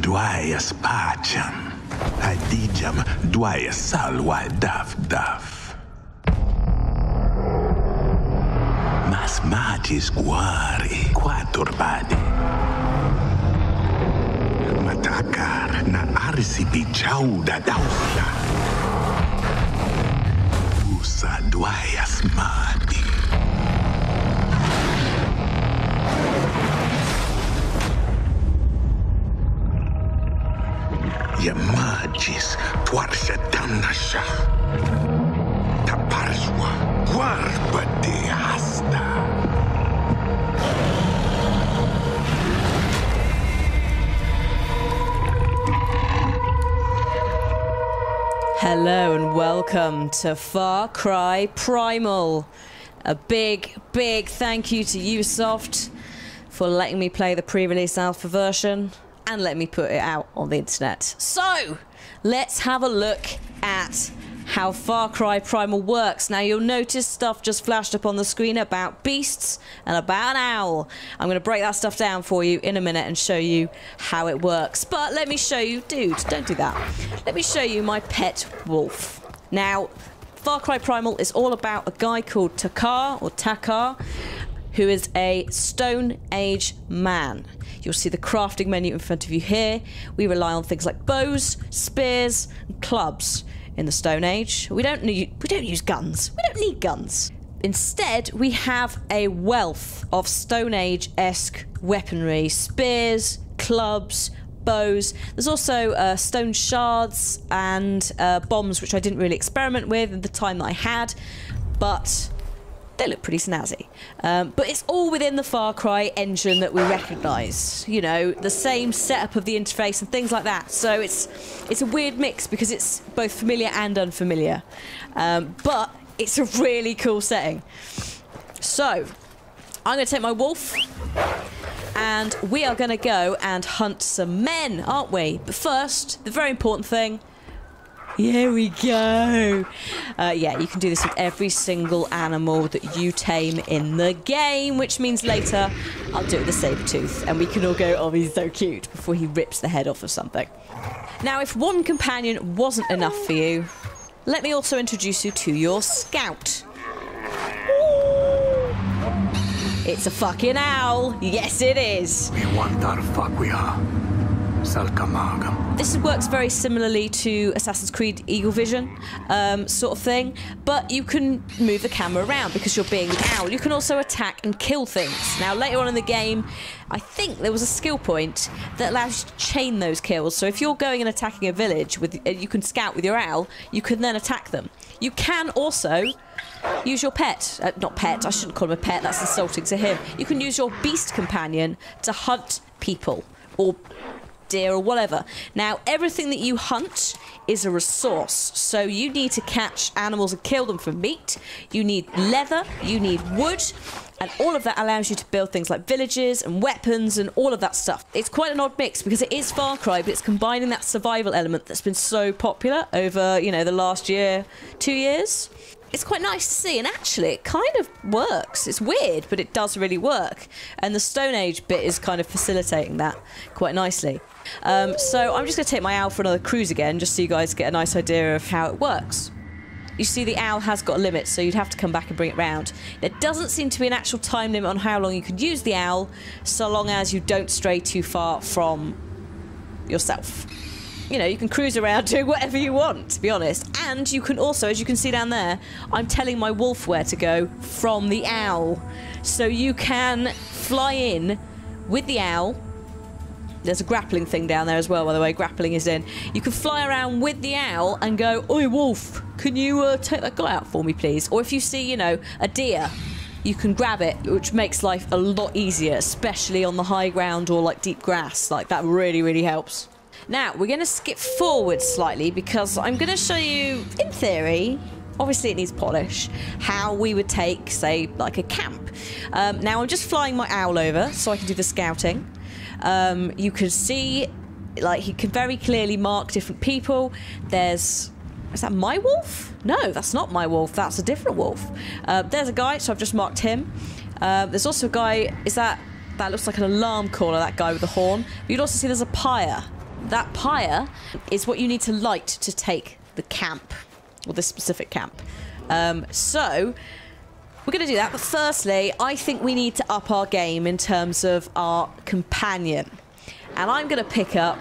duaia spacem. Adigiam duaia salwa daf. Mas magis guari quaturbadi. Matakar na arsipi chauda dausa. Usa duaia smadi. Magis tuarsa damnasha. Taparswa guarba de hasta. Hello and welcome to Far Cry Primal. A big thank you to Ubisoft for letting me play the pre-release alpha version and let me put it out on the internet. So, let's have a look at how Far Cry Primal works. Now, you'll notice stuff just flashed up on the screen about beasts and about an owl. I'm going to break that stuff down for you in a minute and show you how it works. But let me show you... Dude, don't do that. Let me show you my pet wolf. Now, Far Cry Primal is all about a guy called Takar, who is a Stone Age man. You'll see the crafting menu in front of you here. We rely on things like bows, spears, and clubs in the Stone Age. We don't use guns. We don't need guns. Instead, we have a wealth of Stone Age-esque weaponry, spears, clubs, bows. There's also stone shards and bombs, which I didn't really experiment with at the time that I had, but they look pretty snazzy. But it's all within the Far Cry engine that we recognise. You know, the same setup of the interface and things like that. So it's a weird mix because it's both familiar and unfamiliar. But it's a really cool setting. So, I'm going to take my wolf and we are going to go and hunt some men, aren't we? But first, the very important thing. Here we go. Yeah, you can do this with every single animal that you tame in the game, which means later I'll do it with the saber-tooth and we can all go, oh, he's so cute, before he rips the head off of something. Now, if one companion wasn't enough for you, let me also introduce you to your scout. It's a fucking owl. Yes, it is. We want our fuck we are. This works very similarly to Assassin's Creed Eagle Vision sort of thing, but you can move the camera around because you're being the owl. You can also attack and kill things. Now, later on in the game, I think there was a skill point that allows you to chain those kills. So if you're going and attacking a village, you can scout with your owl, you can then attack them. You can also use your pet. Not pet, I shouldn't call him a pet, that's insulting to him. You can use your beast companion to hunt people, or deer or whatever. Now, everything that you hunt is a resource, so you need to catch animals and kill them for meat. You need leather, you need wood, and all of that allows you to build things like villages and weapons and all of that stuff. It's quite an odd mix because it is Far Cry, but it's combining that survival element that's been so popular over, you know, the last year, 2 years. It's quite nice to see, and actually it kind of works. It's weird, but it does really work. And the Stone Age bit is kind of facilitating that quite nicely. So I'm just going to take my owl for another cruise again, just so you guys get a nice idea of how it works. You see the owl has got a limit, so you'd have to come back and bring it round. There doesn't seem to be an actual time limit on how long you can use the owl, so long as you don't stray too far from yourself. You know, you can cruise around doing whatever you want, to be honest. And you can also, as you can see down there, I'm telling my wolf where to go from the owl. So you can fly in with the owl. There's a grappling thing down there as well, by the way. Grappling is in. You can fly around with the owl and go, oi, wolf, can you take that guy out for me, please? Or if you see, you know, a deer, you can grab it, which makes life a lot easier, especially on the high ground or, like, deep grass. Like, that really, really helps. Now, we're going to skip forward slightly because I'm going to show you, in theory, obviously it needs polish, how we would take, say, like a camp. Now, I'm just flying my owl over so I can do the scouting. You can see, like, he can very clearly mark different people. There's... Is that my wolf? No, that's not my wolf. That's a different wolf. There's a guy, so I've just marked him. There's also a guy... Is that... That looks like an alarm caller, that guy with the horn. But you'd also see there's a pyre. that pyre is what you need to light to take the camp, or this specific camp. So we're going to do that, but firstly, I think we need to up our game in terms of our companion. And I'm going to pick up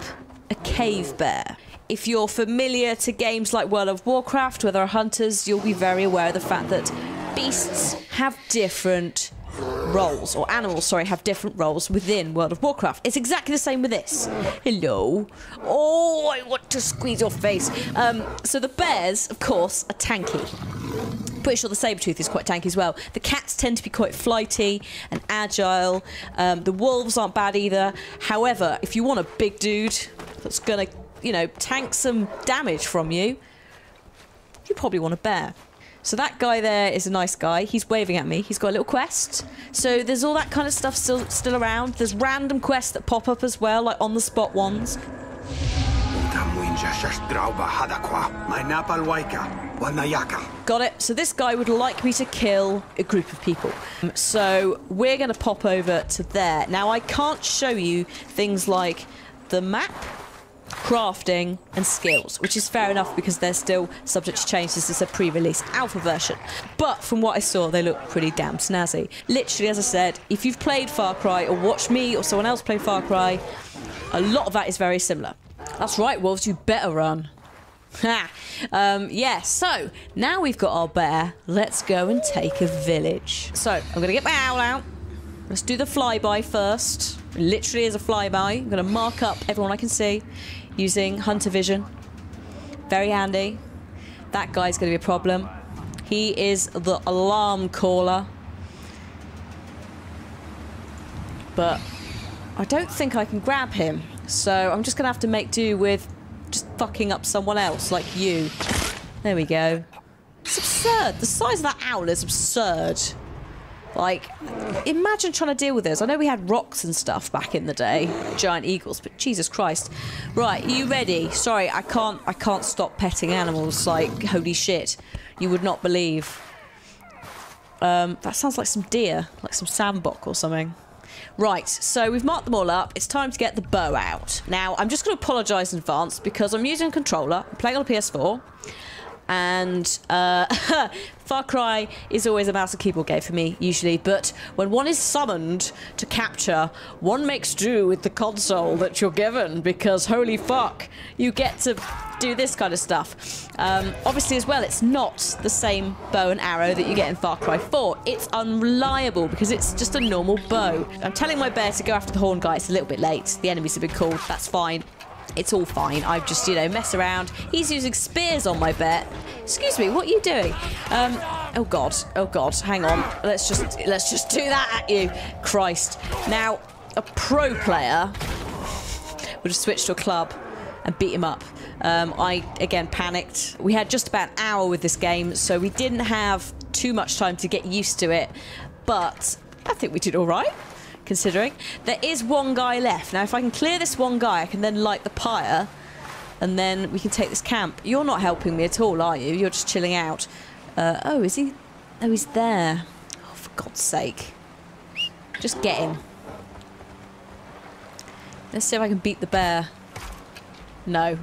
a cave bear. If you're familiar to games like World of Warcraft, where there are hunters, you'll be very aware of the fact that beasts have different roles, or animals, sorry, have different roles within World of Warcraft. It's exactly the same with this. Hello. Oh, I want to squeeze your face. So the bears, of course, are tanky. Pretty sure the saber-tooth is quite tanky as well. The cats tend to be quite flighty and agile. The wolves aren't bad either. However, if you want a big dude that's gonna, you know, tank some damage from you, you probably want a bear. So that guy there is a nice guy. He's waving at me. He's got a little quest. So there's all that kind of stuff still around. There's random quests that pop up as well, like on-the-spot ones. Got it. So this guy would like me to kill a group of people. So we're going to pop over to there. Now, I can't show you things like the map, crafting and skills, which is fair enough because they're still subject to change. This is a pre-release alpha version, but from what I saw, they look pretty damn snazzy. Literally, as I said, if you've played Far Cry or watched me or someone else play Far Cry, a lot of that is very similar. That's right, wolves, you better run. Ha! Yeah, so now we've got our bear, let's go and take a village. So I'm gonna get my owl out. Let's do the flyby first. Literally as a flyby. I'm going to mark up everyone I can see using hunter vision. Very handy. That guy's going to be a problem. He is the alarm caller. But I don't think I can grab him. So I'm just going to have to make do with just fucking up someone else like you. There we go. It's absurd. The size of that owl is absurd. Like, imagine trying to deal with this. I know we had rocks and stuff back in the day, giant eagles, but Jesus Christ. Right, are you ready? Sorry, I can't stop petting animals. Like, holy shit, you would not believe. That sounds like some deer, like some sandbok or something. Right, so we've marked them all up. It's time to get the bow out. Now, I'm just going to apologise in advance because I'm using a controller. I'm playing on a PS4. And Far Cry is always a mouse and keyboard game for me, usually, but when one is summoned to capture, one makes do with the console that you're given, because holy fuck, you get to do this kind of stuff. Obviously as well, it's not the same bow and arrow that you get in Far Cry 4. It's unreliable because it's just a normal bow. I'm telling my bear to go after the horn guy. It's a little bit late. The enemies have been called. That's fine. It's all fine. I've just, you know, mess around. He's using spears on my bear. Excuse me, what are you doing? Oh god, hang on. Let's just do that at you. Christ. Now, a pro player would have switched to a club and beat him up. I, again, panicked. We had just about an hour with this game, so we didn't have too much time to get used to it, but I think we did all right. Considering there is one guy left. Now, if I can clear this one guy, I can then light the pyre, and then we can take this camp. You're not helping me at all, are you? You're just chilling out. Oh, is he? Oh, he's there. Oh, for God's sake. Just get him. Let's see if I can beat the bear. No.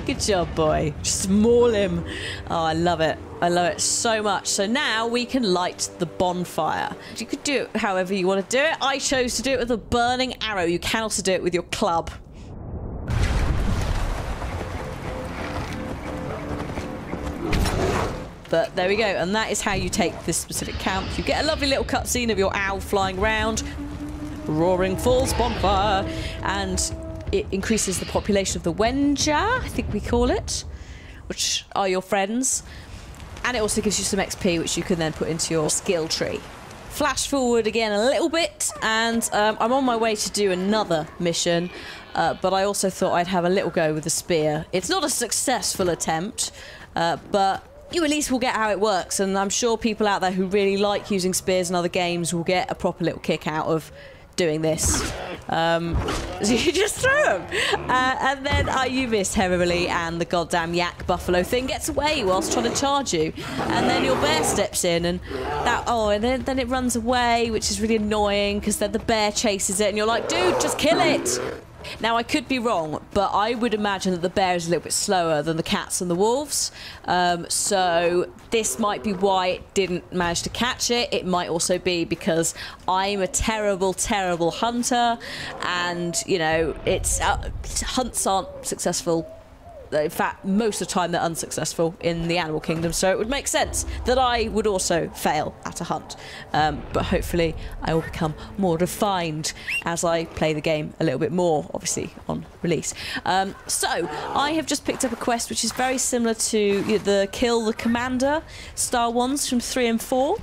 Good job, boy. Just maul him. Oh, I love it. I love it so much. So now we can light the bonfire. You could do it however you want to do it. I chose to do it with a burning arrow. You can also do it with your club. But there we go. And that is how you take this specific camp. You get a lovely little cutscene of your owl flying around. Roaring Falls bonfire. And it increases the population of the Wenja, I think we call it, which are your friends. And it also gives you some XP, which you can then put into your skill tree. Flash forward again a little bit, and I'm on my way to do another mission, but I also thought I'd have a little go with the spear. It's not a successful attempt, but you at least will get how it works, and I'm sure people out there who really like using spears in other games will get a proper little kick out of doing this. So you just throw them, and then you miss heavily, and the goddamn yak buffalo thing gets away whilst trying to charge you, and then your bear steps in, and then it runs away, which is really annoying because then the bear chases it, and you're like, dude, just kill it. Now, I could be wrong, but I would imagine that the bear is a little bit slower than the cats and the wolves. So this might be why it didn't manage to catch it. It might also be because I'm a terrible, terrible hunter. And, you know, hunts aren't successful. In fact, most of the time they're unsuccessful in the animal kingdom, so it would make sense that I would also fail at a hunt. But hopefully I will become more refined as I play the game a little bit more, obviously, on release. So, I have just picked up a quest which is very similar to the Kill the Commander Star ones from 3 and 4.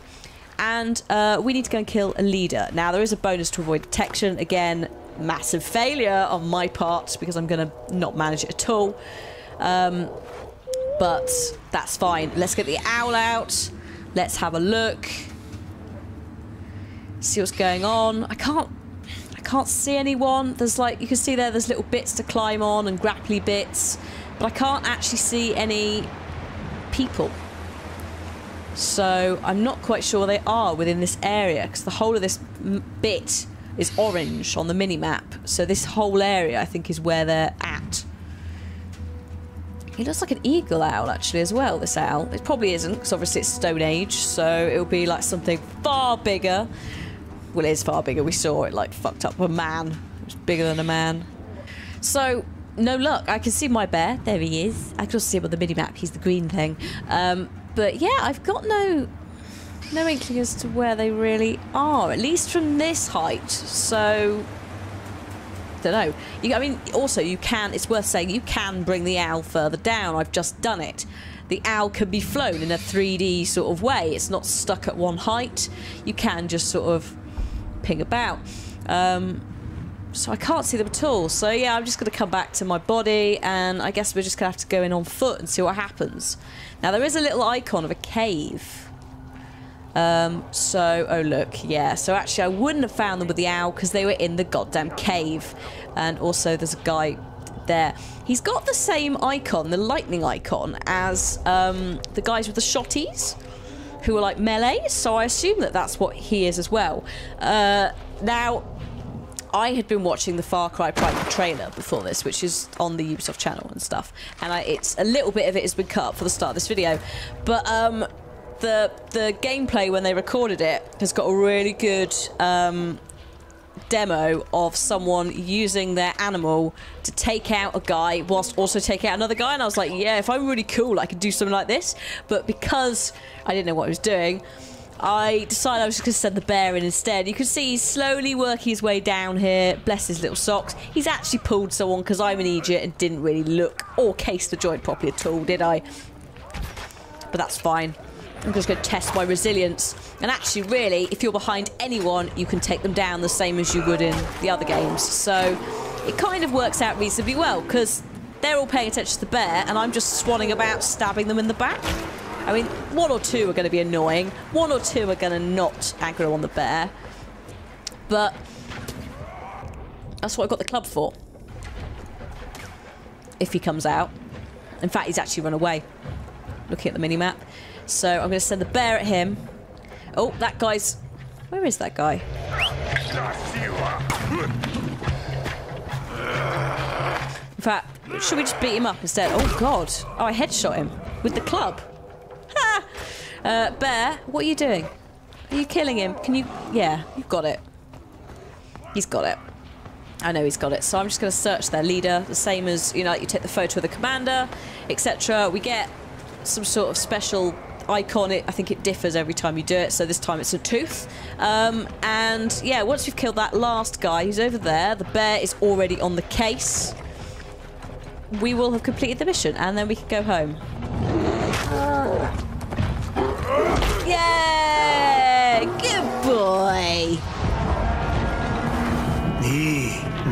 And we need to go and kill a leader. Now, there is a bonus to avoid detection. Again, massive failure on my part because I'm going to not manage it at all. But that's fine. Let's get the owl out. Let's have a look. See what's going on. I can't see anyone. There's like, you can see there's little bits to climb on and grapply bits, but I can't actually see any people. So I'm not quite sure they are within this area because the whole of this bit is orange on the mini-map. So this whole area, I think, is where they're at. He looks like an eagle owl, actually, as well, this owl. It probably isn't, because obviously it's Stone Age, so it'll be like something far bigger. Well, it is far bigger. We saw it, like, fucked up a man. It was bigger than a man. So, no luck. I can see my bear. There he is. I can also see him on the mini-map. He's the green thing. But, yeah, I've got no inkling as to where they really are, at least from this height. So, don't know. I mean, also, you can, it's worth saying, you can bring the owl further down. I've just done it. The owl can be flown in a 3D sort of way. It's not stuck at one height. You can just sort of ping about. So I can't see them at all. So, yeah, I'm just going to come back to my body, and I guess we're just going to have to go in on foot and see what happens. Now, there is a little icon of a cave. Oh look, yeah, so actually I wouldn't have found them with the owl because they were in the goddamn cave. And also there's a guy there. He's got the same icon, the lightning icon, as the guys with the shotties, who are like melee, so I assume that that's what he is as well. Now, I had been watching the Far Cry Primal trailer before this, which is on the Ubisoft channel and stuff, and it's a little bit of it has been cut up for the start of this video, but the gameplay when they recorded it has got a really good demo of someone using their animal to take out a guy whilst also taking out another guy, and I was like, yeah, if I'm really cool I could do something like this. But because I didn't know what I was doing, I decided I was just going to send the bear in instead. You can see he's slowly working his way down here. Bless his little socks. He's actually pulled someone because I'm an idiot and didn't really look or case the joint properly at all, did I? But that's fine. I'm just going to test my resilience. And actually, really, if you're behind anyone, you can take them down the same as you would in the other games. So it kind of works out reasonably well, because they're all paying attention to the bear, and I'm just swanning about, stabbing them in the back. I mean, one or two are going to be annoying. One or two are going to not aggro on the bear. But that's what I've got the club for. If he comes out. In fact, he's actually run away. Looking at the mini-map. So I'm going to send the bear at him. Oh, that guy's... Where is that guy? In fact, should we just beat him up instead? Oh, God. Oh, I headshot him with the club. Ha! Bear, what are you doing? Are you killing him? Can you... Yeah, you've got it. He's got it. I know he's got it. So I'm just going to search their leader, the same as, you know, like you take the photo of the commander, etc. We get some sort of special icon. I think it differs every time you do it, so this time it's a tooth. And yeah, once you've killed that last guy who's over there, the bear is already on the case. We will have completed the mission, and then we can go home. Yeah! Good boy!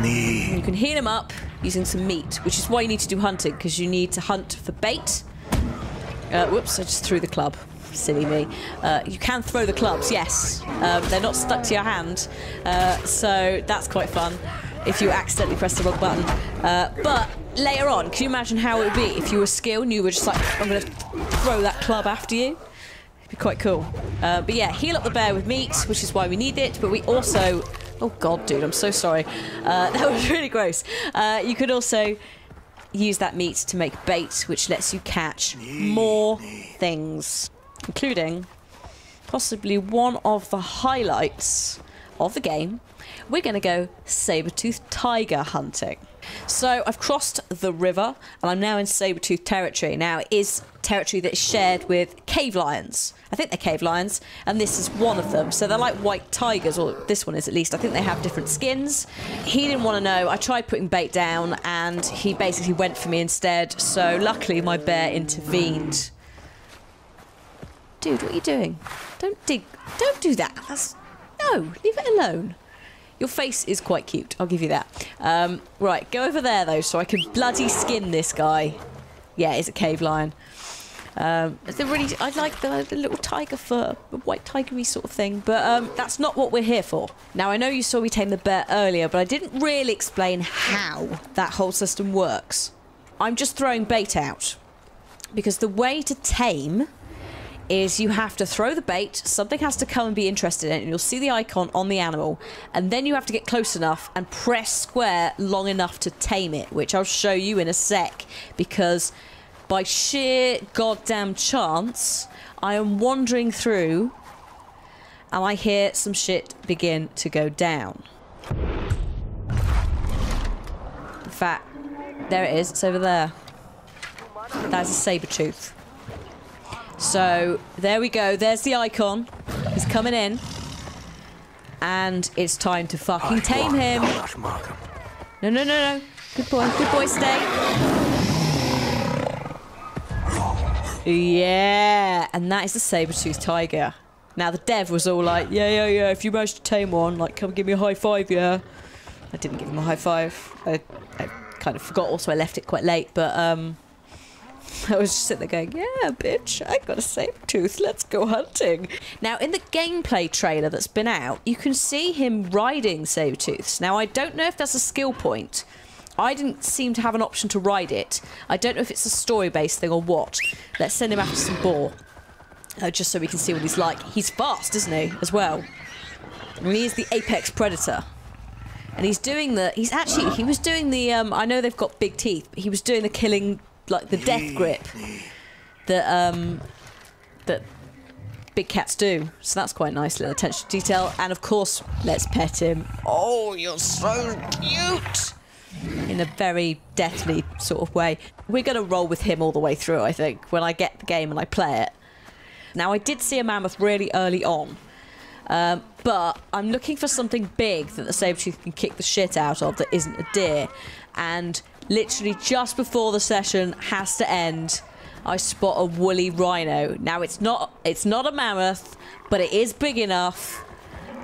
You can heal him up using some meat, which is why you need to do hunting, because you need to hunt for bait. Whoops, I just threw the club. Silly me. You can throw the clubs, yes. They're not stuck to your hand, so that's quite fun if you accidentally press the wrong button. But later on, can you imagine how it would be if you were skilled and you were just like, I'm going to throw that club after you? It'd be quite cool. But yeah, heal up the bear with meat, which is why we need it, but we also Oh god, dude, I'm so sorry. That was really gross. You could also use that meat to make bait, which lets you catch more things, including possibly one of the highlights of the game. We're going to go saber-toothed tiger hunting. So I've crossed the river and I'm now in saber-toothed territory. Now it is territory that is shared with cave lions. I think they're cave lions, and this is one of them. So they're like white tigers, or this one is at least. I think they have different skins. He didn't want to know. I tried putting bait down and he basically went for me instead. So luckily my bear intervened. Dude, what are you doing? Don't dig. Don't do that. No, leave it alone. Your face is quite cute, I'll give you that. Right, go over there though, so I can bloody skin this guy. Yeah, it's a cave lion. I like the little tiger fur, the white tigery sort of thing, but that's not what we're here for. Now, I know you saw me tame the bear earlier, but I didn't really explain how that whole system works. I'm just throwing bait out, because the way to tame is you have to throw the bait, something has to come and be interested in it, and you'll see the icon on the animal, and then you have to get close enough and press square long enough to tame it, which I'll show you in a sec, because by sheer goddamn chance, I am wandering through and I hear some shit begin to go down. In fact, there it is, it's over there. That's a saber-tooth. So, there we go. There's the icon. He's coming in. And it's time to fucking tame him. No, no, no, no. Good boy. Good boy, stay. Yeah. And that is the saber-toothed tiger. Now, the dev was all like, yeah, if you manage to tame one, like, come give me a high five, yeah. I didn't give him a high five. I kind of forgot also I left it quite late, but, I was just sitting there going, yeah, bitch, I got a saber-tooth, let's go hunting. Now, in the gameplay trailer that's been out, you can see him riding saber-tooths. Now, I don't know if that's a skill point. I didn't seem to have an option to ride it. I don't know if it's a story-based thing or what. Let's send him after some boar. Just so we can see what he's like. He's fast, isn't he, as well? I mean, he is the apex predator. And he's doing the... he was doing the... I know they've got big teeth, but he was doing the killing... like the death grip that that big cats do. So that's quite nice little attention to detail. And of course, let's pet him. Oh, you're so cute! In a very deathly sort of way. We're going to roll with him all the way through, I think, when I get the game and I play it. Now, I did see a mammoth really early on. But I'm looking for something big that the saber-tooth can kick the shit out of that isn't a deer. And literally just before the session has to end, I spot a woolly rhino. Now, it's not a mammoth, but it is big enough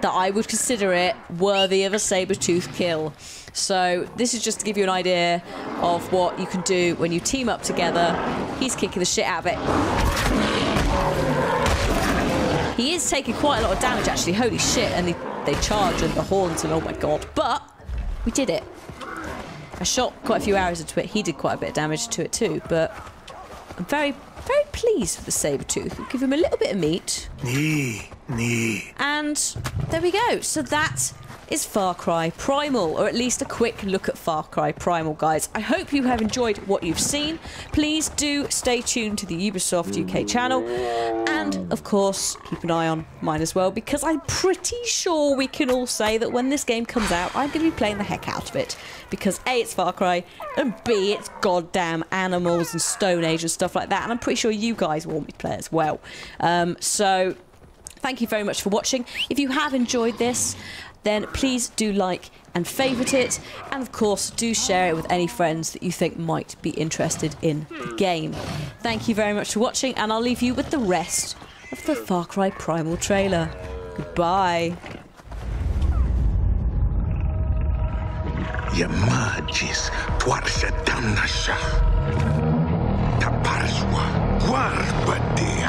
that I would consider it worthy of a saber-tooth kill. So this is just to give you an idea of what you can do when you team up together. He's kicking the shit out of it. He is taking quite a lot of damage, actually. Holy shit. And they charge and the horns and oh my god. But we did it. I shot quite a few arrows into it. He did quite a bit of damage to it too. But I'm very, very pleased with the saber-tooth. We'll give him a little bit of meat. And there we go. So that is Far Cry Primal, or at least a quick look at Far Cry Primal, guys. I hope you have enjoyed what you've seen. Please do stay tuned to the Ubisoft UK channel, and of course keep an eye on mine as well, because I'm pretty sure we can all say that when this game comes out, I'm going to be playing the heck out of it, because A, it's Far Cry, and B, it's goddamn animals and Stone Age and stuff like that, and I'm pretty sure you guys want me to play as well. So thank you very much for watching. If you have enjoyed this, then please do like and favourite it, and of course do share it with any friends that you think might be interested in the game. Thank you very much for watching, and I'll leave you with the rest of the Far Cry Primal trailer. Goodbye. Yamagis, Tuarsetanasha, Taparswa, Warbati.